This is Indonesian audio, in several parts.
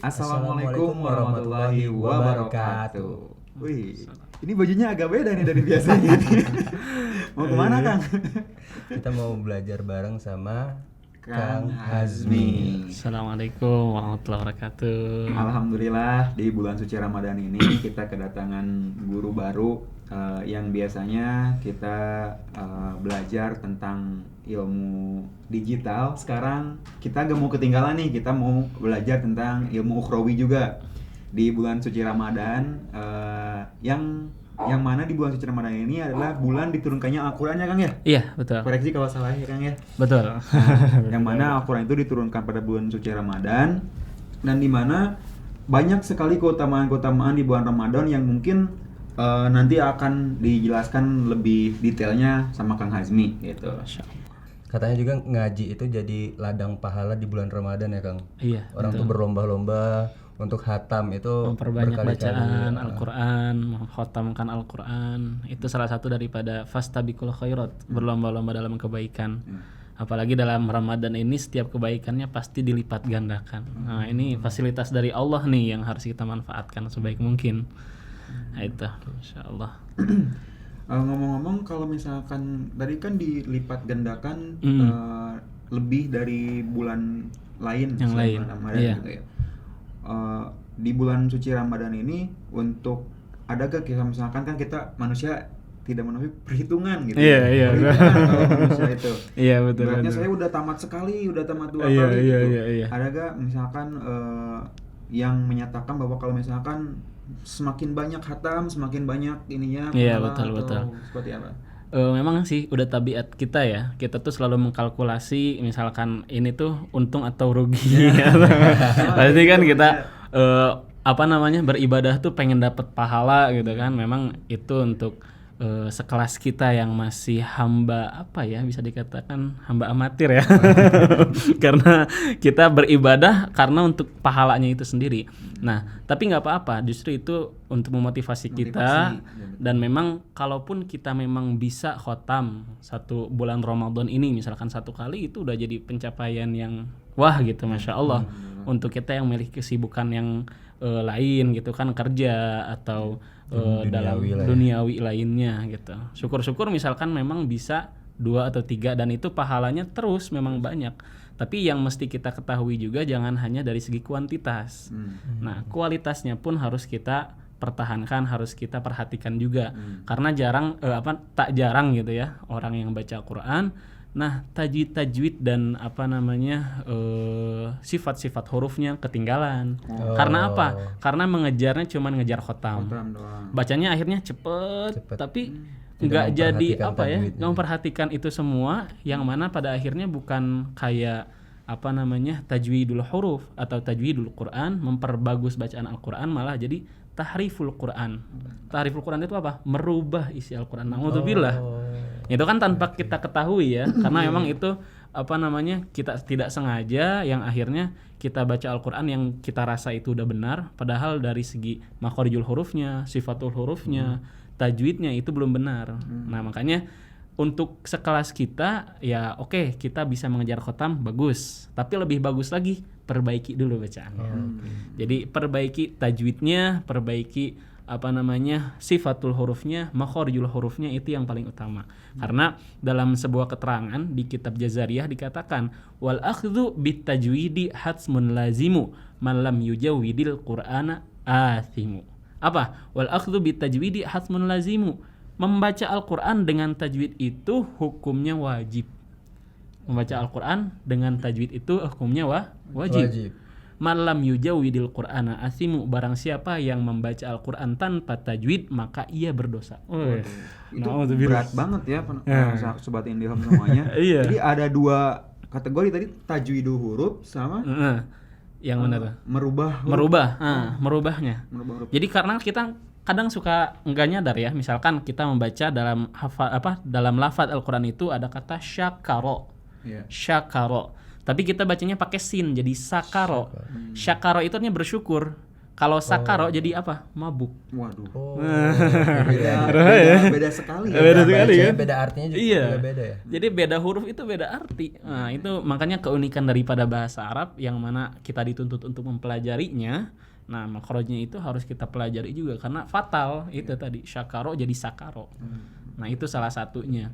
Assalamualaikum warahmatullahi wabarakatuh. Wih, ini bajunya agak beda nih dari biasanya. Mau kemana Kang? Kita mau belajar bareng sama Kang Hazmi. Assalamualaikum warahmatullahi wabarakatuh. Alhamdulillah di bulan suci Ramadan ini kita kedatangan guru baru yang biasanya kita belajar tentang ilmu digital. Sekarang kita gak mau ketinggalan nih, kita mau belajar tentang ilmu ukhrawi juga di bulan suci Ramadan, yang mana di bulan suci Ramadan ini adalah bulan diturunkannya Al-Quran ya Kang ya? Iya, betul. Koreksi kalau salah ya Kang ya? Betul. Yang mana Al-Quran itu diturunkan pada bulan suci Ramadan, dan di mana banyak sekali keutamaan-keutamaan di bulan Ramadan yang mungkin nanti akan dijelaskan lebih detailnya sama Kang Hazmi gitu. Katanya juga ngaji itu jadi ladang pahala di bulan Ramadan ya Kang. Iya. Orang tuh berlomba-lomba untuk khatam itu memperbanyak bacaan ya. Al-Quran, mengkhatamkan Al-Quran. Itu salah satu daripada fastabiqul khairat, berlomba-lomba dalam kebaikan. Apalagi dalam Ramadan ini setiap kebaikannya pasti dilipat gandakan. Nah, ini fasilitas dari Allah nih yang harus kita manfaatkan sebaik mungkin. Nah, itu insyaallah. Ngomong-ngomong, kalau misalkan tadi kan dilipat gandakan lebih dari bulan lain yang lain, Ramadan iya. gitu ya. Di bulan suci Ramadan ini untuk adakah kita misalkan kan kita manusia tidak memenuhi perhitungan gitu. Iya. Perhitungan kalau manusia itu. Iya, betul. Beratnya saya udah tamat sekali, udah tamat dua kali gitu. Iya. Adakah misalkan yang menyatakan bahwa kalau misalkan semakin banyak khatam, semakin banyak ininya Iya, pahala betul. atau seperti apa? Memang sih udah tabiat kita ya. Kita tuh selalu mengkalkulasi misalkan ini tuh untung atau rugi. Pasti kan kita beribadah tuh pengen dapat pahala gitu kan. Memang itu untuk sekelas kita yang masih hamba bisa dikatakan hamba amatir ya. Karena kita beribadah karena untuk pahalanya itu sendiri. Nah, tapi nggak apa-apa, justru itu untuk memotivasi kita. Dan memang kalaupun kita memang bisa khotam satu bulan Ramadan ini misalkan satu kali, itu udah jadi pencapaian yang wah gitu, Masya Allah. Untuk kita yang memiliki kesibukan yang lain gitu kan, kerja atau dalam duniawi lainnya gitu. Syukur-syukur misalkan memang bisa 2 atau 3 dan itu pahalanya terus memang banyak. Tapi yang mesti kita ketahui juga jangan hanya dari segi kuantitas. Nah, kualitasnya pun harus kita pertahankan, harus kita perhatikan juga. Karena tak jarang gitu ya orang yang baca Al-Quran. Nah, tajwid dan sifat-sifat hurufnya ketinggalan. Karena apa? Karena mengejarnya cuma ngejar khotam. Bacanya akhirnya cepet. Tapi nggak jadi nggak memperhatikan itu semua, yang mana pada akhirnya bukan kayak tajwidul huruf atau tajwidul Quran, memperbagus bacaan Al-Quran, malah jadi tahriful Quran. Tahriful Quran itu apa? Merubah isi Al-Quran. Na'udzubillah. Itu kan tanpa kita ketahui ya, karena memang itu kita tidak sengaja, yang akhirnya kita baca Al-Quran yang kita rasa itu udah benar, padahal dari segi makharijul hurufnya, sifatul hurufnya, tajwidnya itu belum benar. Nah, makanya untuk sekelas kita ya oke, kita bisa mengejar khotam, bagus, tapi lebih bagus lagi perbaiki dulu bacaannya. Jadi perbaiki tajwidnya, perbaiki sifatul hurufnya, makharijul hurufnya, itu yang paling utama. Karena dalam sebuah keterangan di kitab Jazariyah dikatakan wal akhdhu bit tajwidi hatsmun lazimu man lam yujawwidil qur'ana athimu. Apa? Wal akhdhu bit tajwidi hatsmun lazimu. Membaca Al-Qur'an dengan tajwid itu hukumnya wajib. Membaca Al-Qur'an dengan tajwid itu hukumnya wajib. Malam yujawwidil Qur'ana asimu, barang siapa yang membaca Al-Qur'an tanpa tajwid maka ia berdosa. Itu berat banget ya sobat Indihome semuanya. Jadi ada 2 kategori tadi, tajwidul huruf sama yang mana tuh? Merubahnya. Merubah. Jadi karena kita kadang suka enggak nyadar ya, misalkan kita membaca dalam lafaz Al-Qur'an itu ada kata syakaro. Syakaro. Tapi kita bacanya pakai sin, jadi sakaro. Syakaro itu artinya bersyukur. Kalau sakaro jadi apa? Mabuk. Waduh. Beda sekali. Beda sekali kan? Beda artinya juga beda ya. Jadi beda huruf itu beda arti. Nah, itu makanya keunikan daripada bahasa Arab yang mana kita dituntut untuk mempelajarinya. Nah, makhrajnya itu harus kita pelajari juga karena fatal itu tadi syakaro jadi sakaro. Nah, itu salah satunya.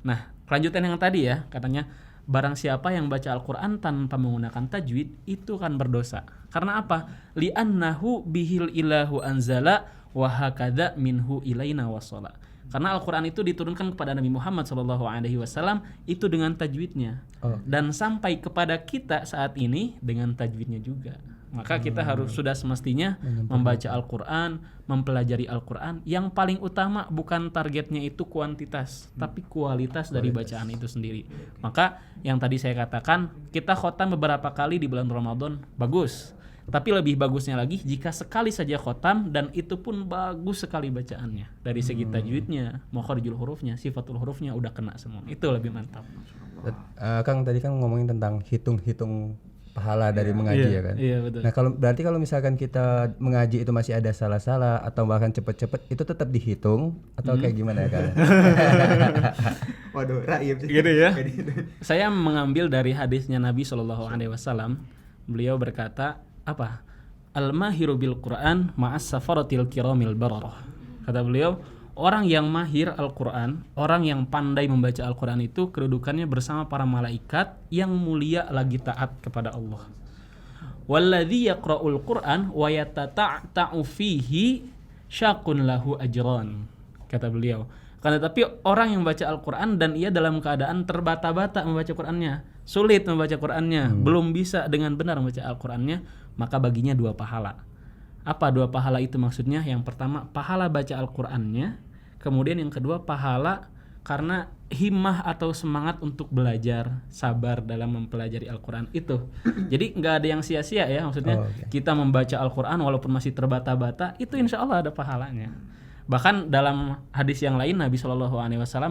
Nah, kelanjutan yang tadi ya, katanya barang siapa yang baca Al-Qur'an tanpa menggunakan tajwid itu kan berdosa. Karena apa? Li'annahu bihil ilahu anzala wa hakadha minhu ilaina wasala. Karena Al-Qur'an itu diturunkan kepada Nabi Muhammad SAW itu dengan tajwidnya. Dan sampai kepada kita saat ini dengan tajwidnya juga. Maka kita harus sudah semestinya membaca Al-Qur'an, mempelajari Al-Qur'an. Yang paling utama bukan targetnya itu kuantitas, tapi kualitas dari bacaan itu sendiri. Maka yang tadi saya katakan, kita khotam beberapa kali di bulan Ramadan, bagus. Tapi lebih bagusnya lagi jika sekali saja khotam dan itu pun bagus sekali bacaannya. Dari segi tajwidnya, makharijul hurufnya, sifatul hurufnya udah kena semua. Itu lebih mantap. Kang tadi kan ngomongin tentang hitung-hitung pahala dari mengaji ya kan. Iya, betul. Nah, kalau misalkan kita mengaji itu masih ada salah-salah atau bahkan cepet-cepet itu tetap dihitung atau kayak gimana ya kan? Waduh, raib sih. Gitu ya. Saya mengambil dari hadisnya Nabi SAW. Beliau berkata, apa? Al-mahiru bil Qur'an ma'as safaratil kiramil bararah. Kata beliau, orang yang mahir Al-Quran, orang yang pandai membaca Al-Quran itu kedudukannya bersama para malaikat yang mulia lagi taat kepada Allah. Walladzi yaqra'ul Qur'an wa yatata'u fihi syaqun lahu ajran. Kata beliau. Karena tapi orang yang baca Al-Quran dan ia dalam keadaan terbata-bata membaca Qur'annya, sulit membaca Qur'annya, belum bisa dengan benar membaca Al-Qurannya, maka baginya 2 pahala. Apa 2 pahala itu maksudnya? Yang pertama pahala baca Al-Qur'annya, kemudian yang kedua pahala karena himmah atau semangat untuk belajar, sabar dalam mempelajari Al-Qur'an itu. Jadi nggak ada yang sia-sia ya, maksudnya kita membaca Al-Qur'an walaupun masih terbata-bata itu insya Allah ada pahalanya. Bahkan dalam hadis yang lain Nabi SAW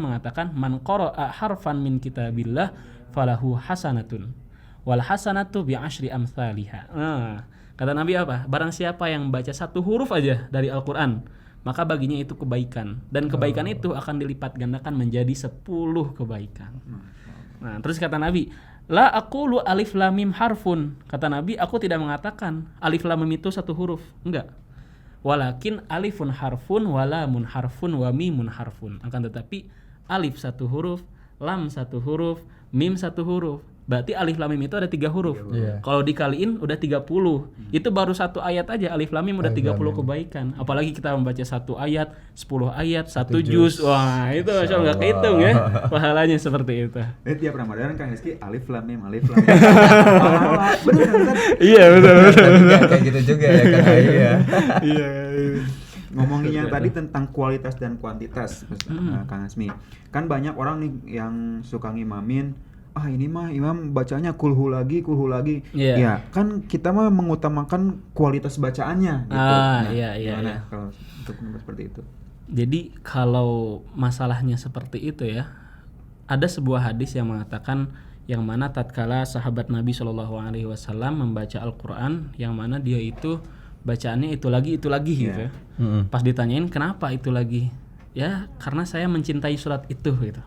mengatakan man qara'a harfan min kitabillah falahu hasanatun wal hasanatu bi asyri amsalihha. Kata Nabi apa? Barang siapa yang baca 1 huruf aja dari Al-Qur'an, maka baginya itu kebaikan. Dan kebaikan itu akan dilipat gandakan menjadi 10 kebaikan. Nah, terus kata Nabi, la aqulu alif lam mim harfun. Kata Nabi, aku tidak mengatakan alif lam mim itu 1 huruf. Enggak. Walakin alifun harfun, wa lamun harfun, wa mimun harfun. Akan tetapi alif 1 huruf, lam 1 huruf, mim 1 huruf. Berarti alif lam mim itu ada 3 huruf. Kalau dikaliin udah 30. Itu baru 1 ayat aja alif lam mim udah 30 kebaikan. Apalagi kita membaca 1 ayat, 10 ayat, 1 juz. Wah, itu Masya Allah, nggak kehitung ya. Pahalanya seperti itu. Tiap Ramadan Kang Rizky alif lam mim, alif lam mim. Pahala. Benar. Iya, betul. Kayak gitu juga ya kan. Iya. Ngomongin yang tadi tentang kualitas dan kuantitas, Kang Asmi. Kan banyak orang nih yang suka ngimamin, ini mah imam bacanya kulhu lagi. Ya, kan kita mah mengutamakan kualitas bacaannya gitu. Gimana kalau untuk seperti itu? Jadi kalau masalahnya seperti itu ya, ada sebuah hadis yang mengatakan yang mana tatkala sahabat Nabi SAW membaca Al-Qur'an yang mana dia itu bacaannya itu lagi gitu ya. Pas ditanyain kenapa itu lagi? Ya, karena saya mencintai surat itu gitu.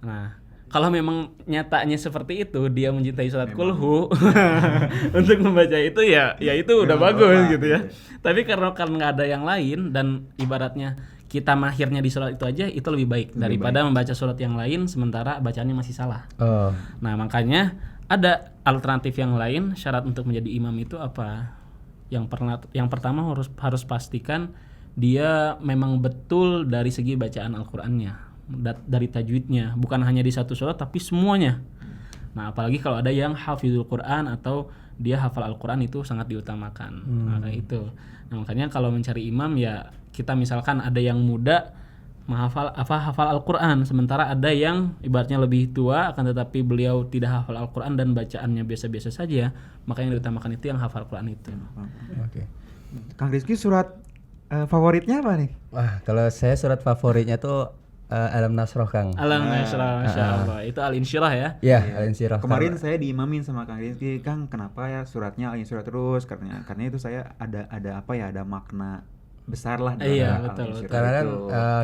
Nah, kalau memang nyatanya seperti itu, dia mencintai surat kulhu untuk membaca itu ya itu udah bagus gitu ya. Tapi karena nggak ada yang lain dan ibaratnya kita mahirnya di surat itu aja, itu lebih baik daripada membaca surat yang lain sementara bacaannya masih salah. Nah, makanya ada alternatif yang lain. Syarat untuk menjadi imam itu apa? Yang pertama harus pastikan dia memang betul dari segi bacaan Al-Qur'annya. Dari tajwidnya, bukan hanya di 1 surat tapi semuanya. Nah, apalagi kalau ada yang hafizul Quran atau dia hafal Al-Quran itu sangat diutamakan. Nah, itu. Nah, makanya kalau mencari imam ya kita misalkan ada yang muda hafal Al-Quran, sementara ada yang ibaratnya lebih tua akan tetapi beliau tidak hafal Al-Quran dan bacaannya biasa-biasa saja, maka yang diutamakan itu yang hafal Al-Quran itu. Kang Rizky surat favoritnya apa nih? Wah, kalau saya surat favoritnya tuh Alam Nasroh Kang. Alam Nasroh, Masya Allah. Itu Al-Insyirah ya? Iya, Al-Insyirah. Kemarin saya diimamin sama Kang Rizky, Kang kenapa ya suratnya Al-Insyirah terus? Karena itu saya ada apa ya, ada makna besar lah. Iya, betul. Karena kan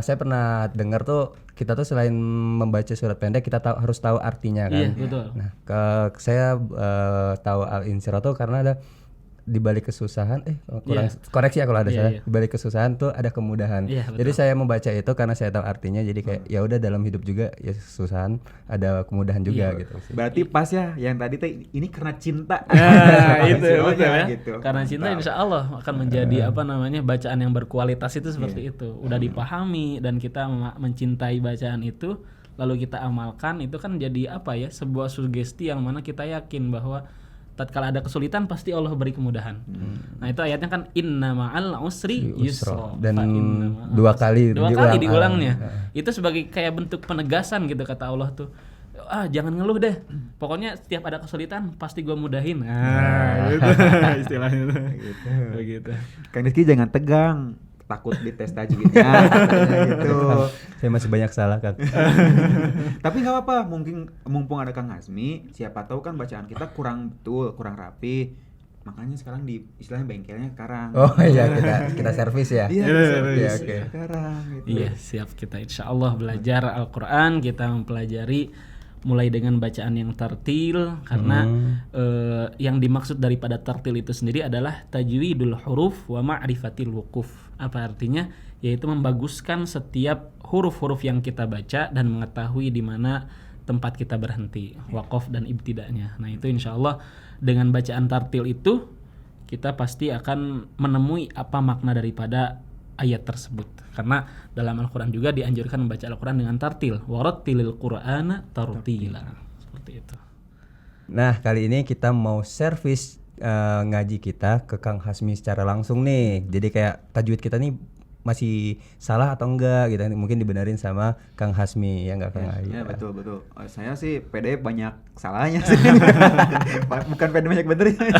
saya pernah dengar tuh, kita tuh selain membaca surat pendek, kita harus tahu artinya kan. Iya, betul. Nah, saya tahu Al-Insyirah tuh karena ada di balik kesusahan koreksi ya kalau ada salah. Di balik kesusahan tuh ada kemudahan. Jadi saya membaca itu karena saya tahu artinya, jadi kayak ya udah dalam hidup juga ya kesusahan ada kemudahan juga gitu sih. Berarti pas ya yang tadi teh ini karena cinta. Itu betul ya. Gitu. Karena cinta insya Allah akan menjadi bacaan yang berkualitas itu seperti itu. Udah dipahami dan kita mencintai bacaan itu, lalu kita amalkan, itu kan jadi sebuah sugesti yang mana kita yakin bahwa tatkala ada kesulitan pasti Allah beri kemudahan. Nah, itu ayatnya kan inna ma'al usri yusra. Dan dua kali diulangnya. Itu sebagai kayak bentuk penegasan gitu kata Allah tuh. Jangan ngeluh deh. Pokoknya setiap ada kesulitan pasti gue mudahin. Gitu istilahnya tuh. Begitu. Kang Rizky jangan tegang. Takut dites tajwidnya gitu. Saya masih banyak salah, Kang. Tapi nggak apa-apa, mumpung ada Kang Hasmi, siapa tahu kan bacaan kita kurang rapi. Makanya sekarang di istilahnya bengkelnya sekarang. Oh iya, kita servis ya. Iya, servis sekarang gitu. Iya, siap, kita insyaallah belajar Al-Qur'an, kita mempelajari mulai dengan bacaan yang tartil, karena yang dimaksud daripada tartil itu sendiri adalah tajwidul huruf wa ma'rifatil wuquf. Apa artinya? Yaitu membaguskan setiap huruf-huruf yang kita baca dan mengetahui di mana tempat kita berhenti, waqaf dan ibtida'nya. Nah, itu insyaallah dengan bacaan tartil itu kita pasti akan menemui apa makna daripada ayat tersebut. Karena dalam Al-Quran juga dianjurkan membaca Al-Quran dengan tartil. Warattilil Qur'ana tartila. Seperti itu. Nah, kali ini kita mau servis ngaji kita ke Kang Hasmi secara langsung nih. Jadi kayak tajwid kita nih masih salah atau enggak gitu, mungkin dibenerin sama Kang Hasmi ya enggak Kang Ayi. Ya betul. Saya sih PD banyak salahnya sih. Bukan PD banyak benernya.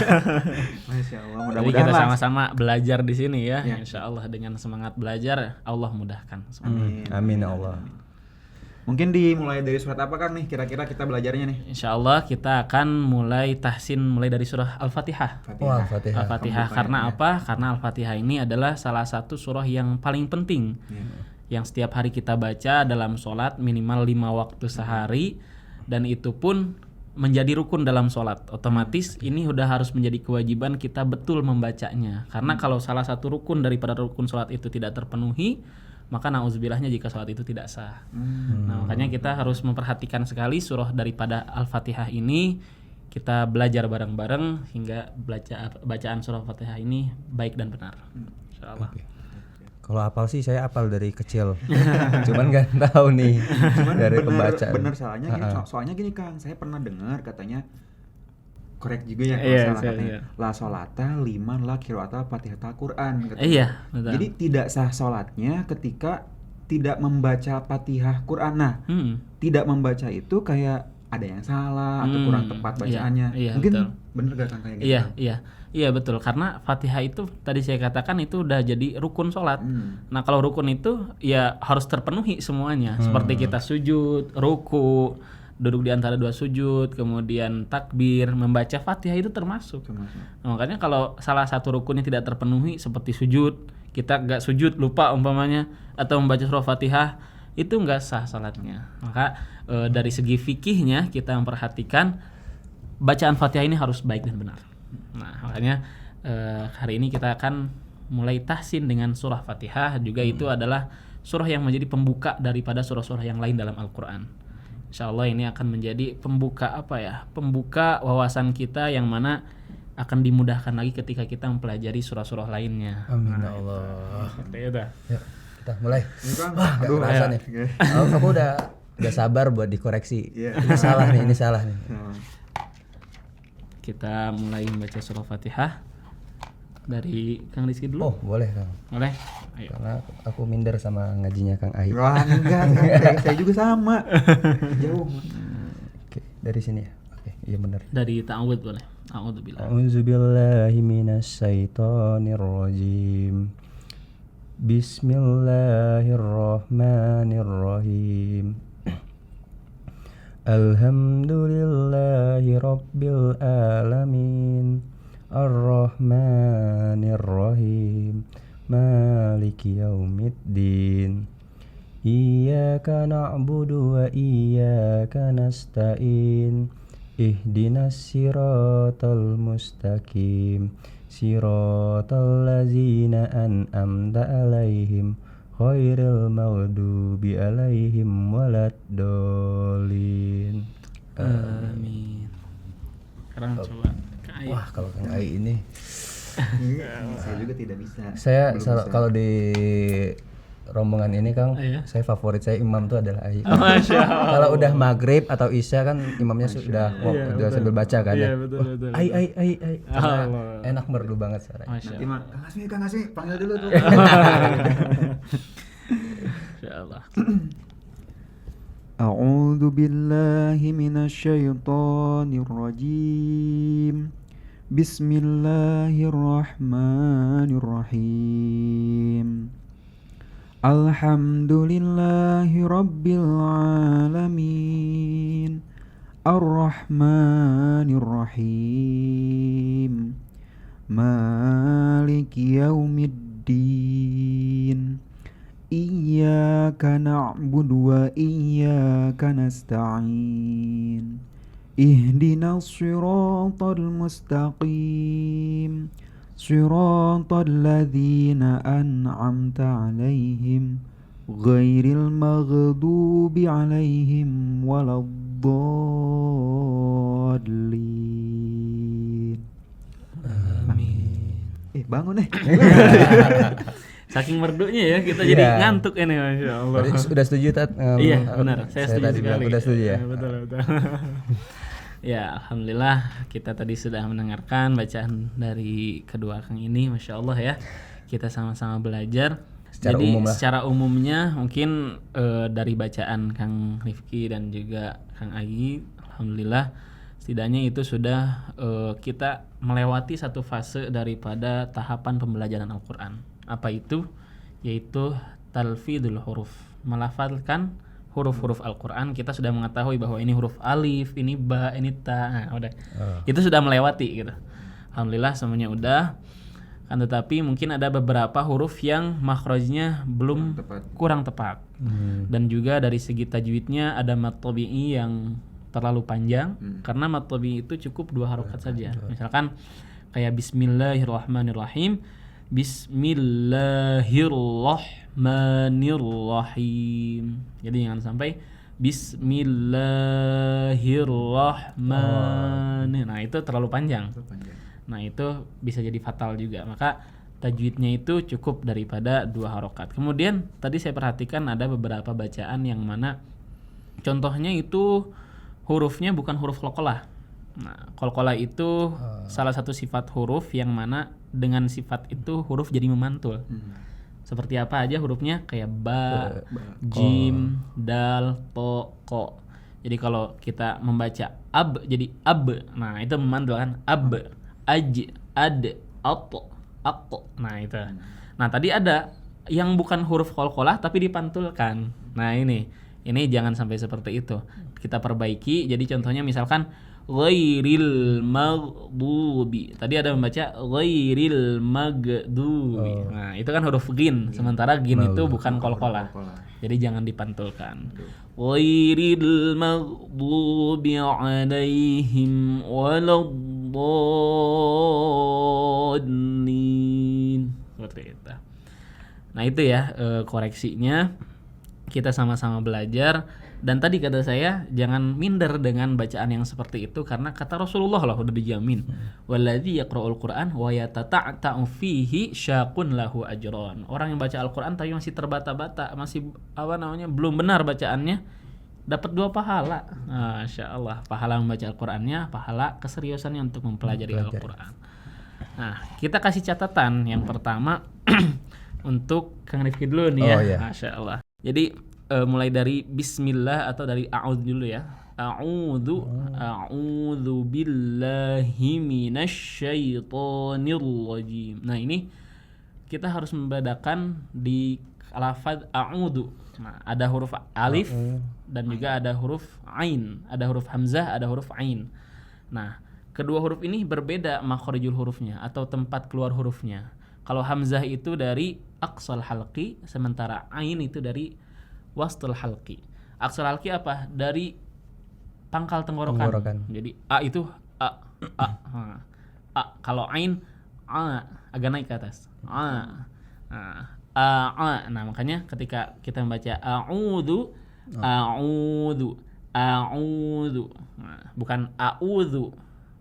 Masya Allah, mudah-mudahan kita sama-sama belajar di sini ya. Insya Allah dengan semangat belajar Allah mudahkan. Amin ya Allah. Mungkin dimulai dari surat apa Kang nih kira-kira kita belajarnya nih? Insya Allah kita akan mulai tahsin mulai dari surah Al-Fatihah. Al-Fatihah karena apa? Karena Al-Fatihah ini adalah salah satu surah yang paling penting. Yang setiap hari kita baca dalam sholat minimal 5 waktu sehari, dan itu pun menjadi rukun dalam sholat. Otomatis ini udah harus menjadi kewajiban kita betul membacanya. Karena kalau salah satu rukun daripada rukun sholat itu tidak terpenuhi, maka na'udzubillahnya jika sholat itu tidak sah. Nah, makanya kita harus memperhatikan sekali surah daripada Al-Fatihah ini. Kita belajar bareng-bareng hingga bacaan surah Al-Fatihah ini baik dan benar, insyaallah. Kalau hafal sih saya hafal dari kecil. Cuman nggak tahu nih dari pembacaan. Bener salahnya gini, soalnya gini Kang, saya pernah dengar katanya, korek juga ya kalau salah katanya. La sholata liman la qira'ata Fatihatul Quran. Iya, betul. Jadi tidak sah sholatnya ketika tidak membaca Fatihah Quran. Nah, tidak membaca itu kayak ada yang salah atau kurang tepat bacaannya. Iya, mungkin betul. Bener gak Kang kayak gitu? Iya betul, karena Fatihah itu tadi saya katakan itu udah jadi rukun sholat. Nah, kalau rukun itu ya harus terpenuhi semuanya. Seperti kita sujud, ruku, duduk di antara dua sujud, kemudian takbir, membaca Fatihah itu termasuk. Nah, makanya kalau salah satu rukunnya tidak terpenuhi seperti sujud, kita nggak sujud lupa umpamanya, atau membaca surah Fatihah, itu nggak sah salatnya. Maka dari segi fikihnya kita memperhatikan bacaan Fatihah ini harus baik dan benar. Nah, makanya hari ini kita akan mulai tahsin dengan surah Fatihah. Juga itu adalah surah yang menjadi pembuka daripada surah-surah yang lain dalam Al-Quran. Insyaallah ini akan menjadi pembuka pembuka wawasan kita yang mana akan dimudahkan lagi ketika kita mempelajari surah-surah lainnya. Amin ya Allah. Ya, kita mulai. Wah, aduh rasa nih. Aku udah sabar buat dikoreksi. Ini salah nih. Kita mulai membaca surah Fatihah dari Kang Rizky dulu. Oh, boleh Kang. Boleh. Ayo. Karena aku minder sama ngajinya Kang Ayi. Wah, enggak, saya juga sama. Jauh. Oke, dari sini ya. Oke, iya benar. Dari ta'awudz boleh. A'udzubillahi. A'udzubillahi minasyaitonir rajim. Bismillahirrahmanirrahim. Alhamdulillahi rabbil alamin. Ar-Rahmanir-Rahim. Maliki yaumiddin. Iyyaka na'budu wa iyyaka nasta'in. Ihdinas siratal mustaqim. Siratal ladzina an'amta 'alaihim ghairil maghdubi 'alaihim waladdallin. Amin. Sekarang coba Kang Ai. Wah, kalau Kang Ai ini saya juga tidak bisa. Saya kalau di rombongan ini Kang, saya favorit saya imam tuh adalah Ai. Kalau udah maghrib atau isya kan imamnya sudah sambil baca kan ya. Betul. Ai. Enak merdu banget suaranya. Nanti mah Kang Asmi panggil dulu tuh. Insyaallah. A'udzu billahi minasyaitonir rajim. Bismillahirrahmanirrahim. Alhamdulillahi rabbil alamin. Ar-Rahmanir-Rahim. Maliki yaumiddin. Iyyaka na'budu wa iyyaka nasta'in. Ihdinas siratal mustaqim. Siratal ladzina an'amta 'alaihim ghairil maghdubi 'alaihim waladdallin. Amin. Bangun Saking merdunya ya kita jadi ngantuk ini, Masya Allah. Udah setuju Tat? Iya benar, saya setuju tadi sekali. Udah setuju ya? Betul. Ya, alhamdulillah kita tadi sudah mendengarkan bacaan dari kedua Kang ini, Masya Allah ya. Kita sama-sama belajar. Secara umumnya mungkin dari bacaan Kang Rifki dan juga Kang Ai, alhamdulillah setidaknya itu sudah kita melewati satu fase daripada tahapan pembelajaran Al-Quran. Apa itu? Yaitu talfidul huruf, melafalkan huruf-huruf Al-Quran. Kita sudah mengetahui bahwa ini huruf alif, ini ba, ini ta. Udah. Itu sudah melewati gitu. Alhamdulillah semuanya udah. Kan tetapi mungkin ada beberapa huruf yang makhrajnya belum kurang tepat. Dan juga dari segi tajwidnya ada mad tabi'i yang terlalu panjang, karena mad tabi'i itu cukup 2 harokat saja. Misalkan kayak Bismillahirrahmanirrahim. Bismillahirrahmanirrahim. Jadi jangan sampai Bismillahirrahmanirrahim. Nah itu terlalu panjang. Nah itu bisa jadi fatal juga. Maka tajwidnya itu cukup daripada 2 harokat. Kemudian tadi saya perhatikan ada beberapa bacaan yang mana contohnya itu hurufnya bukan huruf qalqalah. Nah, qalqalah itu salah satu sifat huruf yang mana dengan sifat itu huruf jadi memantul. Seperti apa aja hurufnya? Kayak ba, jim, dal, to, ko. Jadi kalau kita membaca ab jadi ab. Nah, itu memantul kan? Ab, aj, ad, at, ak. Nah, itu. Nah, tadi ada yang bukan huruf qalqalah tapi dipantulkan. Nah, ini jangan sampai seperti itu. Kita perbaiki. Jadi contohnya misalkan ghairil maghdubi. Tadi ada membaca ghairil maghdubi. Nah, itu kan huruf ghin, sementara ghin itu bukan qalqalah. Jadi jangan dipantulkan. Ghairil maghdubi 'alaihim waladdallin. Seperti itu. Nah, itu ya koreksinya. Kita sama-sama belajar. Dan tadi kata saya jangan minder dengan bacaan yang seperti itu, karena kata Rasulullah lah udah dijamin. Walladzi yaqra'ul Qur'an wa yatata'ta'u fihi syaqun lahu ajran. Orang yang baca Al-Qur'an tapi masih terbata-bata, masih belum benar bacaannya, dapat 2 pahala. Masyaallah, pahala membaca Al-Qur'annya, pahala keseriusannya untuk mempelajari Al-Qur'an. Nah, kita kasih catatan yang pertama untuk Kang Rifki dulu nih ya. Masyaallah. Jadi mulai dari bismillah atau dari a'udzu dulu ya. A'udzu billahi minasyaitonir rajim. Nah, ini kita harus membedakan di lafaz a'udzu. Nah, ada huruf alif dan juga ada huruf ain, ada huruf hamzah, ada huruf ain. Nah, kedua huruf ini berbeda makhrijul hurufnya atau tempat keluar hurufnya. Kalau hamzah itu dari aqsal halqi, sementara ain itu dari wastul halqi. Aqsal halqi apa? Dari pangkal tenggorokan. Jadi a itu a. Kalau ain agak naik ke atas. Nah, makanya ketika kita membaca a'udzu, nah, bukan a'udzu,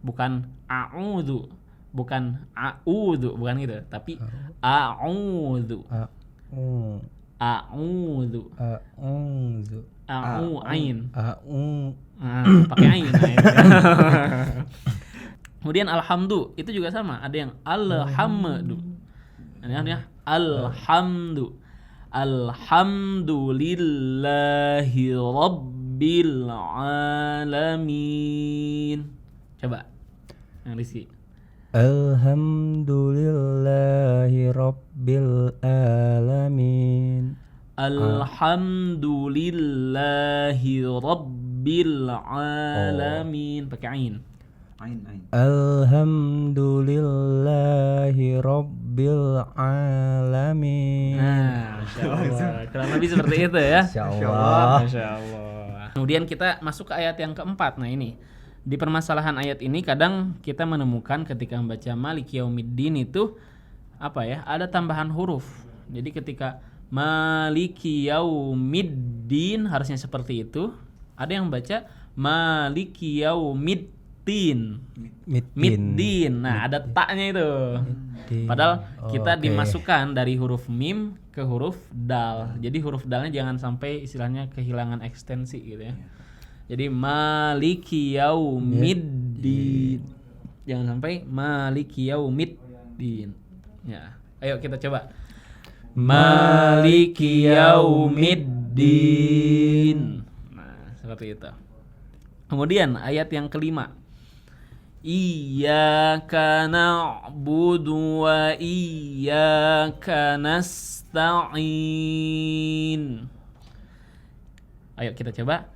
bukan a'udzu, bukan a'udzu, bukan gitu, tapi a'udzu. Ain. Pakai ain. Kemudian alhamdu itu juga sama, ada yang alhamdu. Ini alhamdu. Alhamdulillahi rabbil alamin. Coba yang Rizky. Alhamdulillahi rabbil alamin. Alhamdulillahi rabbil alamin. Pakai ain. Alhamdulillahi rabbil alamin. Nah, masyaallah. Kurang lebih seperti itu ya. Masyaallah. Kemudian kita masuk ke ayat yang keempat. Nah, ini di permasalahan ayat ini kadang kita menemukan ketika membaca Maliki Yaumiddin itu apa ya? Ada tambahan huruf. Jadi ketika Maliki Yaumiddin harusnya seperti itu. Ada yang baca Maliki Yaumiddin. Middin. Nah, ada taknya itu. Padahal kita dimasukkan dari huruf mim ke huruf dal. Jadi huruf dalnya jangan sampai istilahnya kehilangan ekstensi gitu ya. Jadi Maliki Yaumiddin. Jangan sampai Maliki Yaumiddin. Ya. Ayo kita coba. Maliki Yaumiddin. Nah, seperti itu. Kemudian ayat yang kelima. Iyyaka na'budu wa iyyaka nasta'in. Ayo kita coba.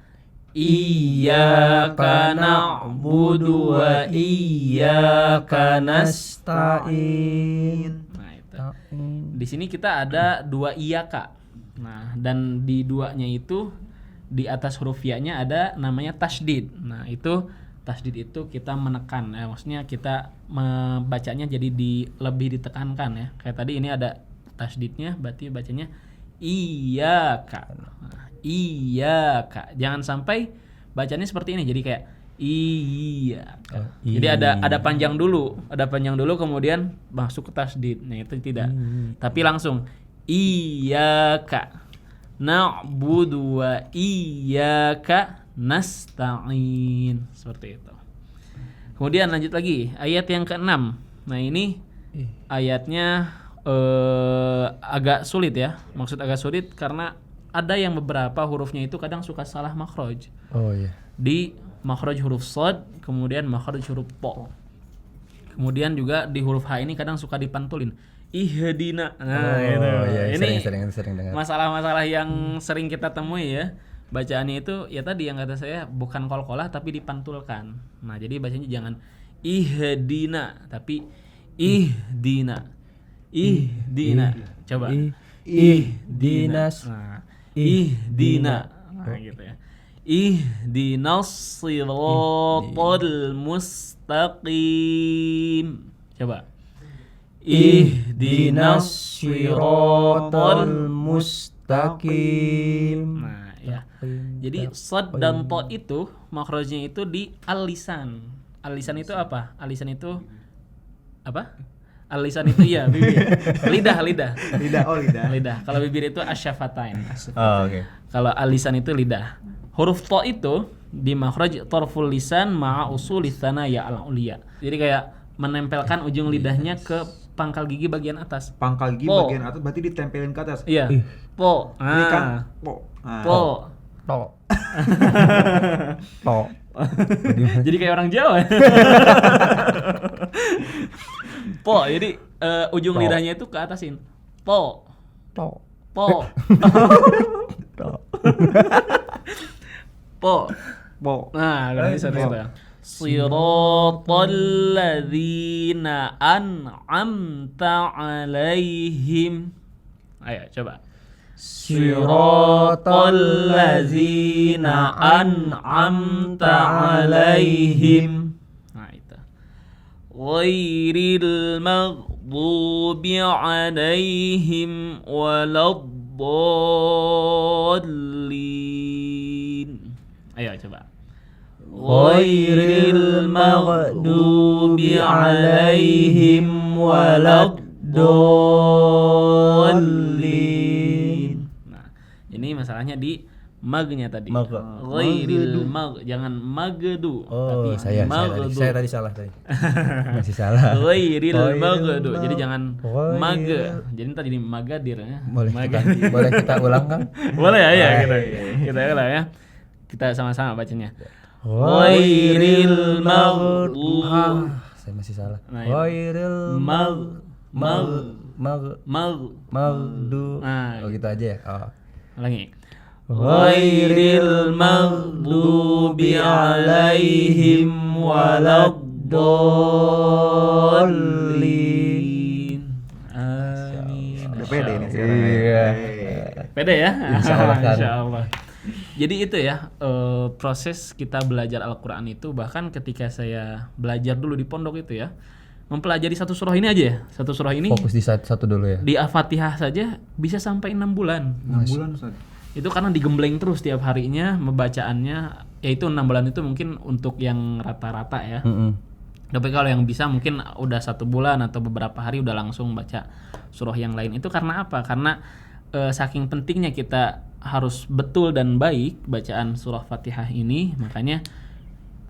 Iyyaka na'budu wa iyyaka nasta'in. Nah, itu. Di sini kita ada dua iyyaka. Nah, dan di duanya itu di atas huruf ya-nya ada namanya tasydid. Nah, itu tasydid itu kita menekan ya, maksudnya kita membacanya jadi lebih ditekankan ya. Kayak tadi ini ada tasydidnya, berarti bacanya iyyaka. Nah, iyyaka. Jangan sampai bacanya seperti ini jadi kayak iyyaka. Jadi ada panjang dulu, kemudian masuk ke tasydid. Nah, itu tidak. Tapi langsung iyyaka na'budu wa iyyaka nasta'in. Seperti itu. Kemudian lanjut lagi ayat yang ke-6. Nah, ini ayatnya agak sulit ya. Maksud agak sulit karena ada yang beberapa hurufnya itu kadang suka salah makhraj. Oh iya. Di makhraj huruf shad, kemudian makhraj huruf po. Kemudian juga di huruf H ini kadang suka dipantulin. Ihdina. Nah, iya, ini sering dengar. Masalah-masalah yang sering kita temui ya. Bacaannya itu ya tadi yang kata saya bukan qalqalah tapi dipantulkan. Nah, jadi bacanya jangan ihdina tapi ihdina. Ihdina. Coba. Ihdinas. Nah, ihdina. Nah, gitu ya. Ihdinas siratal mustaqim. Coba. Ihdinas siratal mustaqim. Nah, ya. Jadi shad dan to itu makhrajnya itu di al-lisan. Al-lisan itu apa? Al-lisan itu apa? Al-lisan itu ya bibir. Lidah. Lidah. Kalau bibir itu asyafatain. Oh, oke. Kalau al-lisan itu lidah. Huruf to itu di makhraj tarful lisan ma'a usulis tsanaya al-ulya. Jadi kayak menempelkan ujung lidahnya ke pangkal gigi bagian atas. Pangkal gigi bagian atas berarti ditempelin ke atas. Iya. Po. Ini kan po. Po. To. Jadi kayak orang Jawa. Po, jadi ujung lidahnya itu ke atasin. Po. Po. Nah, kalau bisa itu. Siratal ladzina an'amta 'alaihim. Ayo coba. Siratal ladzina an'amta 'alaihim. Nah itu. Ghairil maghdubi 'alaihim waladdallin. Ayo coba. Ghairil maghdubi 'alaihim waladdallin. Nah, ini masalahnya di magnya tadi. Ghairil mag, jangan magdu. Oh, saya tadi salah tadi. Masih salah. Ghairil magdu. Jadi jangan mag. Jadi tadi jadi magadir ya. Boleh kita ulang kan? Boleh ya, kita ulang ya. Kita sama-sama bacanya. Ghairil maghdubi. Saya masih salah. Ghairil maghdu. Oh gitu aja ya. Oh. Ulangi. Ghairil maghdubi 'alaihim waladdallin. Amin. Udah pede nih sekarang. Iya. Pede ya? Insyaallah. Jadi itu ya, proses kita belajar Al-Quran itu, bahkan ketika saya belajar dulu di pondok itu ya, mempelajari satu surah ini aja ya, satu surah ini fokus di satu dulu ya. Di Al-Fatihah saja bisa sampai 6 bulan. 6 bulan Ustaz. Itu karena digembleng terus tiap harinya membacaannya, yaitu 6 bulan itu mungkin untuk yang rata-rata ya. Tapi kalau yang bisa mungkin udah 1 bulan atau beberapa hari udah langsung baca surah yang lain. Itu karena apa? Karena saking pentingnya kita harus betul dan baik bacaan surah Fatihah ini, makanya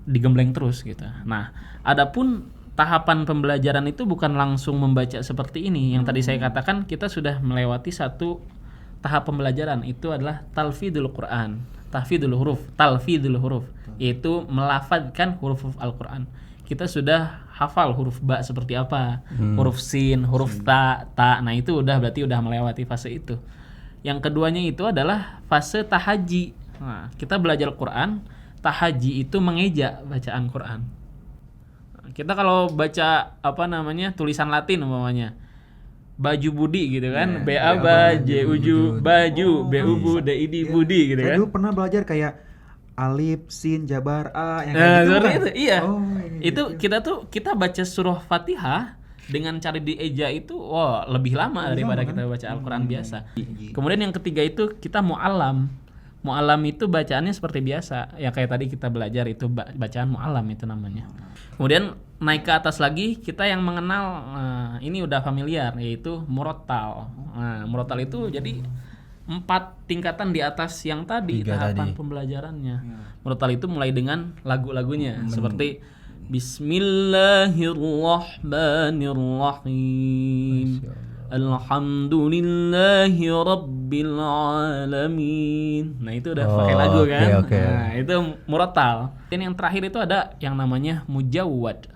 digembleng terus gitu. Nah, adapun tahapan pembelajaran itu bukan langsung membaca seperti ini. Yang tadi saya katakan, kita sudah melewati satu tahap pembelajaran, itu adalah talfidul Quran, talfidul huruf, yaitu melafadzkan huruf Al-Quran. Kita sudah hafal huruf ba seperti apa, huruf sin, huruf ta. Nah itu berarti udah melewati fase itu. Yang keduanya itu adalah fase tahaji. Nah, kita belajar Quran, tahaji itu mengeja bacaan Quran. Kita kalau baca tulisan Latin umpamanya, baju budi gitu kan, ba j uju baju, bu bu d i d budi gitu kan. Saya dulu pernah belajar kayak alif, sin, jabar, a yang kayak gitu kan. Itu, iya. Itu kita baca surah Fatihah dengan cara dieja itu lebih lama daripada kita baca Al-Quran biasa. Kemudian yang ketiga itu kita mu'allam. Mu'allam itu bacaannya seperti biasa. Ya kayak tadi kita belajar itu bacaan mu'allam itu namanya. Kemudian naik ke atas lagi kita yang mengenal, ini udah familiar, yaitu murattal. Nah, murattal itu jadi 4 tingkatan di atas yang tadi tahapan pembelajarannya. Murattal itu mulai dengan lagu-lagunya seperti Bismillahirrahmanirrahim. Alhamdulillahi Rabbil Alamin. Nah itu udah pakai lagu kan. Nah itu murattal. Dan yang terakhir itu ada yang namanya mujawwad.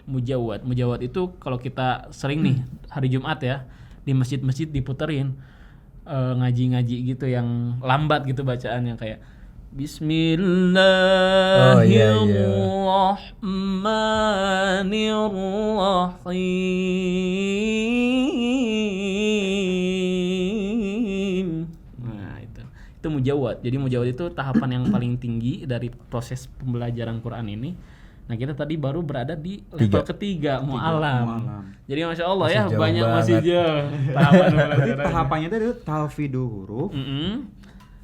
Mujawwad itu kalau kita sering nih hari Jumat ya, di masjid-masjid diputerin ngaji-ngaji gitu yang lambat gitu bacaannya, kayak Bismillahirrahmanirrahim. Nah, itu mujawwad. Jadi mujawwad itu tahapan yang paling tinggi dari proses pembelajaran Quran ini. Nah, kita tadi baru berada di level ketiga, mu'allam. Jadi Masya Allah ya, banyak masih jauh tahapan pembelajaran. Tahapannya itu talfidul huruf,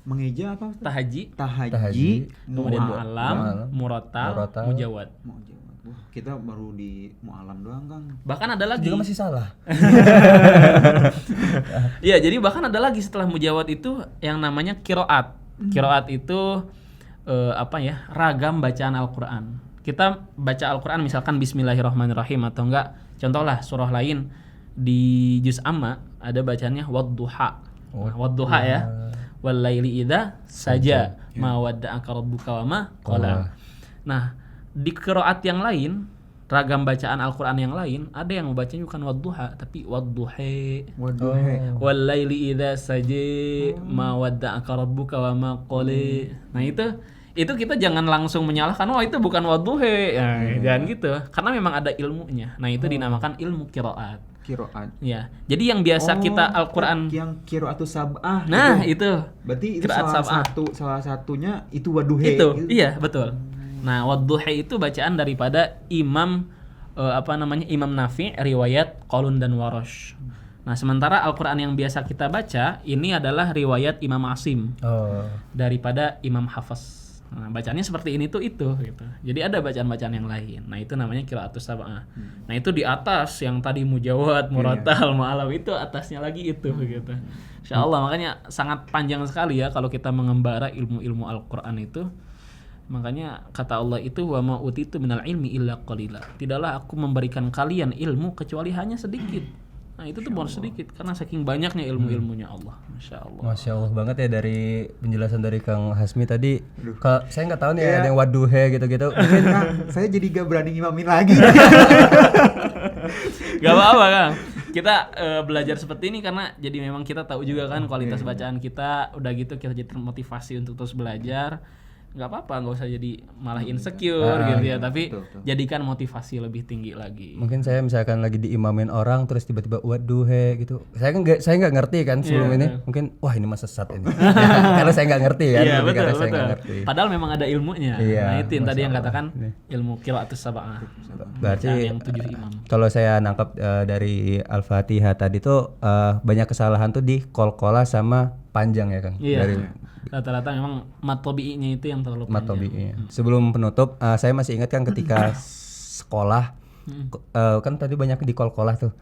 mengeja apa? Tahaji, kemudian mu'allam, murattal, mujawwad. Wah, kita baru di mu'allam doang, Kang. Bahkan ada lagi. Juga masih salah. Iya, jadi bahkan ada lagi setelah mujawwad itu yang namanya qiraat. Qiraat itu ragam bacaan Al-Qur'an. Kita baca Al-Qur'an misalkan Bismillahirrahmanirrahim atau enggak, contohlah surah lain di juz amma ada bacanya wadduha. Wadduha ya. wal laili idza saja ma wadda'aka rabbuka wa ma qala. Nah, di qiraat yang lain, ragam bacaan Al-Qur'an yang lain, ada yang membacanya bukan wadduha tapi wadduha. Wal laili idza saja ma wadda'aka rabbuka wa ma qala. Nah, itu kita jangan langsung menyalahkan, oh itu bukan wadduha. Jangan gitu. Karena memang ada ilmunya. Nah, itu dinamakan ilmu qiraat. Ya. Jadi yang biasa kita Al-Qur'an yang qiraatus sab'ah. Nah, itu. Berarti itu salah satunya itu wadduha. Itu. Gitu. Iya, betul. Nah, wadduha itu bacaan daripada Imam Imam Nafi' riwayat Qalun dan Warash. Nah, sementara Al-Qur'an yang biasa kita baca ini adalah riwayat Imam Asim. Daripada Imam Hafs. Nah, bacaannya seperti ini tuh itu gitu. Jadi ada bacaan-bacaan yang lain. Nah, itu namanya qiraatus sab'ah. Nah, itu di atas yang tadi mujawad, murattal, mu'allaf itu atasnya lagi itu gitu. Insyaallah makanya sangat panjang sekali ya kalau kita mengembara ilmu-ilmu Al-Qur'an itu. Makanya kata Allah itu wa ma utitu minal ilmi illa qalila. Tidaklah aku memberikan kalian ilmu kecuali hanya sedikit. Nah, itu tuh baru sedikit karena saking banyaknya ilmu-ilmunya Allah. Masya Allah banget ya dari penjelasan dari Kang Hasmi tadi. Saya nggak tahu nih ada yang wadduha gitu-gitu. Mungkin Kang, saya jadi gak berani ngimamin lagi. Gak apa-apa Kang. Kita belajar seperti ini karena jadi memang kita tahu juga kan kualitas bacaan kita. Udah gitu kita jadi termotivasi untuk terus belajar. Nggak apa-apa, nggak usah jadi malah insecure gitu ya, tapi betul. Jadikan motivasi lebih tinggi lagi. Mungkin saya misalkan lagi diimamin orang terus tiba-tiba wadduha gitu, saya nggak ngerti kan sebelum ini, mungkin wah ini mah sesat ini karena saya nggak ngerti kan, betul. Saya nggak ngerti. Padahal memang ada ilmunya. Nah itu yang tadi yang katakan ilmu qiraatus sab'ah. Berarti yang 7 imam. Kalau saya nangkap dari Al-Fatihah tadi tuh banyak kesalahan tuh di qalqalah sama panjang ya Kang. Dari rata-rata memang mat tabi'inya itu yang terlalu panjang. Mat tabi'i. Sebelum penutup, saya masih ingat kan ketika sekolah, kan tadi banyak di qalqalah tuh.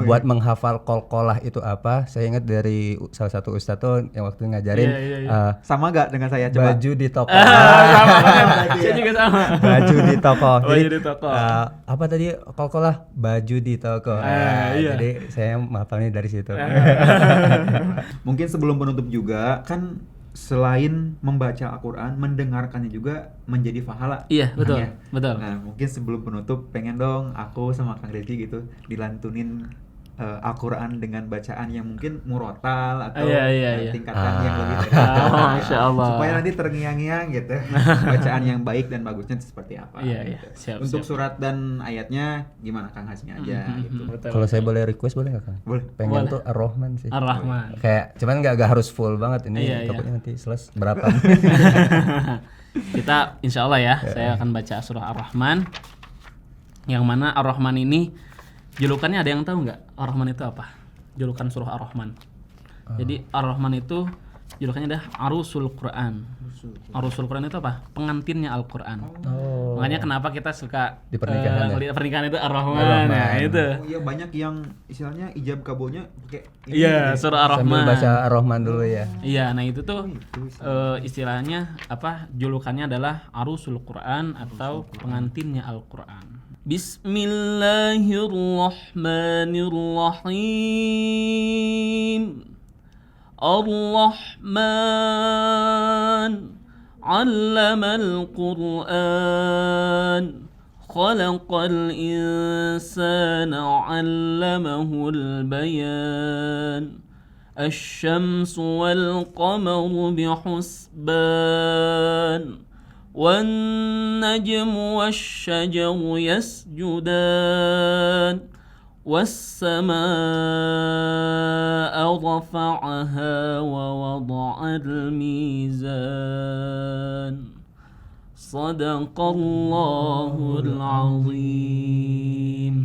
Buat menghafal qalqalah itu apa? Saya ingat dari salah satu ustadz tuh yang waktu ngajarin. Sama gak dengan saya coba? Baju di toko. Saya juga sama. Baju di toko. Baju di toko. Apa tadi qalqalah? Baju di toko. Jadi saya menghafalnya dari situ. Mungkin sebelum penutup juga kan selain membaca Al-Quran, mendengarkannya juga menjadi pahala. Iya, betul. Betul. Nah, mungkin sebelum penutup pengen dong aku sama Kang Rizky gitu dilantunin Al-Quran dengan bacaan yang mungkin murotal atau tingkatan yang lebih Masya Allah. Supaya nanti terngiang-ngiang gitu bacaan yang baik dan bagusnya seperti apa. Siap, untuk surat dan ayatnya gimana Kang Hasmi aja gitu. Kalau saya boleh request boleh nggak Kang? Boleh. Pengen tuh Ar-Rahman sih. Ar-Rahman. Kayak cuman nggak harus full banget ini. Takutnya nanti selesai berapa? Kita insya Allah ya, saya akan baca surah Ar-Rahman. Yang mana Ar-Rahman ini julukannya ada yang tahu nggak? Ar-Rahman itu apa? Julukan surah Ar-Rahman. Jadi Ar-Rahman itu julukannya adalah Arusul Quran. Arusul Quran itu apa? Pengantinnya Al-Quran. Makanya kenapa kita suka di pernikahan, pernikahan itu Ar-Rahman. Nah, itu. Iya banyak yang istilahnya ijab kabulnya pakai surah Ar-Rahman. Sambil baca Ar-Rahman dulu ya. Iya, nah itu tuh istilahnya apa? Julukannya adalah Arusul Quran atau pengantinnya Al-Quran. Bismillahirrahmanirrahim. Ar-Rahman 'allamal Qur'an. Khalaqal insana 'allamahul bayan. Asy-syamsu wal qamaru bihusban. والنجم والشجر يسجدان والسماء رفعها ووضع الميزان صدق الله العظيم.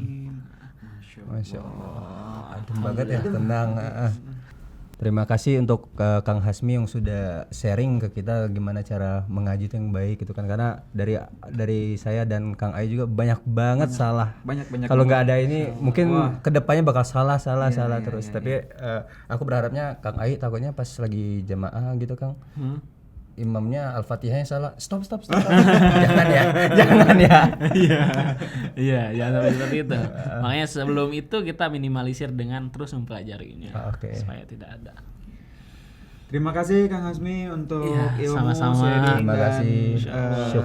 Masya Allah, adem banget ya, tenang. Terima kasih untuk Kang Hasmi yang sudah sharing ke kita gimana cara mengaji itu yang baik gitu kan, karena dari saya dan Kang Ai juga banyak banget salah. Banyak. Kalau nggak ada ini mungkin kedepannya bakal salah terus. Tapi aku berharapnya Kang Ai takutnya pas lagi jamaah gitu Kang. Imamnya Al-Fatihahnya salah. Stop. Jangan ya. Iya, jangan seperti itu. Makanya sebelum itu kita minimalisir dengan terus mempelajarinya. Okay. Supaya tidak ada. Terima kasih Kang Hasmi untuk ilmu sama-sama. sharing Terima kasih.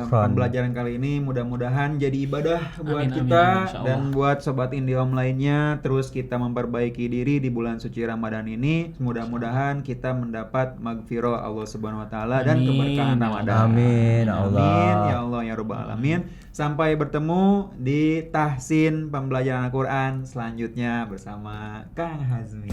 Pembelajaran kali ini mudah-mudahan jadi ibadah buat kita dan buat sobat Indihome lainnya. Terus kita memperbaiki diri di bulan suci Ramadan ini. Mudah-mudahan kita mendapat magfirah Allah Subhanahu wa taala dan keberkahan Ramadan. Amin Allah. Amin ya Allah ya rabbal alamin. Sampai bertemu di tahsin pembelajaran Al-Qur'an selanjutnya bersama Kang Hasmi.